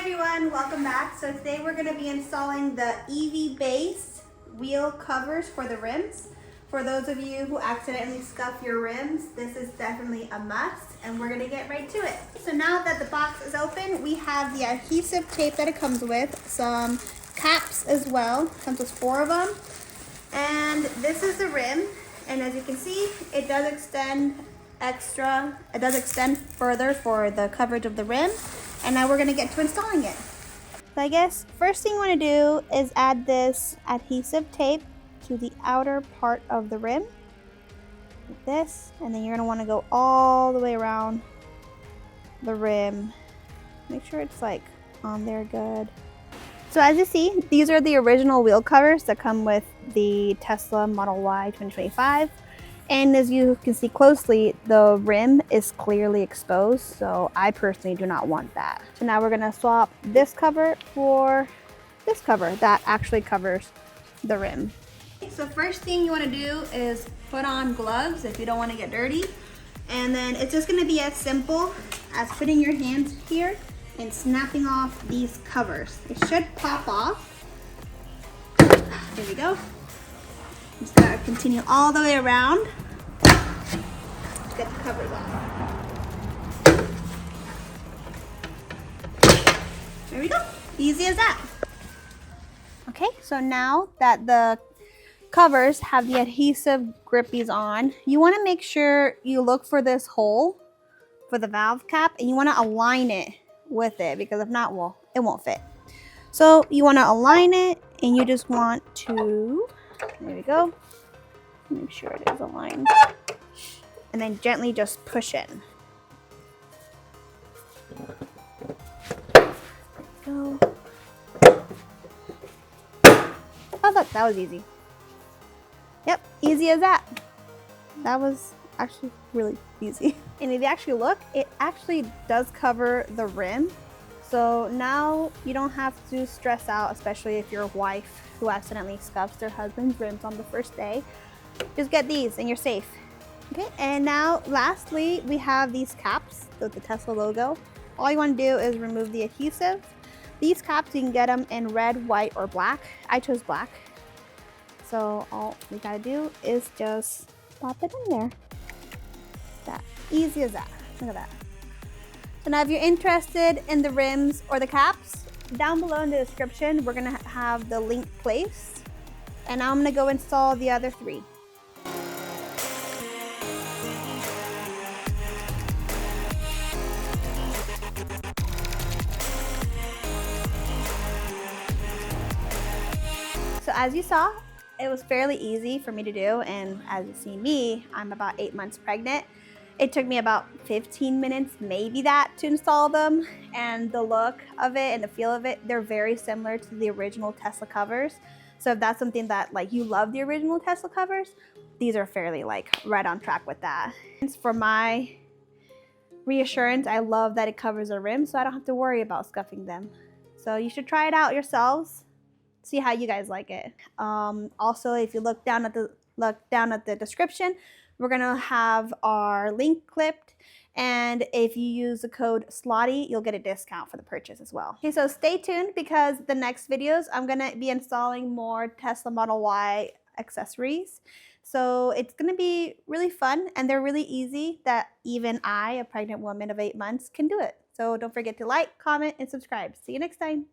everyone, welcome back. So today we're going to be installing the EVBASE wheel covers for the rims. For those of you who accidentally scuff your rims, this is definitely a must, and we're going to get right to it. So now that the box is open, we have the adhesive tape that it comes with, some caps as well, comes with 4 of them, and this is the rim. And as you can see, it does extend further for the coverage of the rim. And now we're gonna get to installing it. So I guess first thing you wanna do is add this adhesive tape to the outer part of the rim, like this, and then you're gonna wanna go all the way around the rim. Make sure it's like on there good. So as you see, these are the original wheel covers that come with the Tesla Model Y 2025. And as you can see closely, the rim is clearly exposed, so I personally do not want that. So now we're gonna swap this cover for this cover that actually covers the rim. So first thing you wanna do is put on gloves if you don't wanna get dirty. And then it's just gonna be as simple as putting your hands here and snapping off these covers. It should pop off. There we go. Just gotta continue all the way around to get the covers off. There we go. Easy as that. Okay, so now that the covers have the adhesive grippies on, you want to make sure you look for this hole for the valve cap, and you want to align it with it, because if not, well, it won't fit. So you want to align it, and you just want to, there we go, make sure it is aligned, and then gently just push in. Go. Oh look, that was easy. Yep, easy as that. That was actually really easy. And if you actually look, it actually does cover the rim. So now you don't have to stress out, especially if you're a wife who accidentally scuffs their husband's rims on the first day. Just get these and you're safe. Okay, and now lastly, we have these caps with the Tesla logo. All you want to do is remove the adhesive. These caps, you can get them in red, white, or black. I chose black. So all we gotta do is just pop it in there. That easy as that. Look at that. So now if you're interested in the rims or the caps, down below in the description, we're gonna have the link placed. And now I'm gonna go install the other 3. So as you saw, it was fairly easy for me to do, and as you see me, I'm about 8 months pregnant. It took me about 15 minutes, maybe that, to install them, and the look of it and the feel of it, they're very similar to the original Tesla covers. So if that's something that like you love the original Tesla covers, these are fairly like right on track with that. For my reassurance, I love that it covers the rim, so I don't have to worry about scuffing them. So you should try it out yourselves. See how you guys like it. Also, if you look down at the description, we're gonna have our link clipped, and if you use the code SLOTTY, you'll get a discount for the purchase as well. Okay, so stay tuned, because the next videos I'm gonna be installing more Tesla Model Y accessories. So it's gonna be really fun, and they're really easy that even I, a pregnant woman of 8 months, can do it. So don't forget to like, comment, and subscribe. See you next time.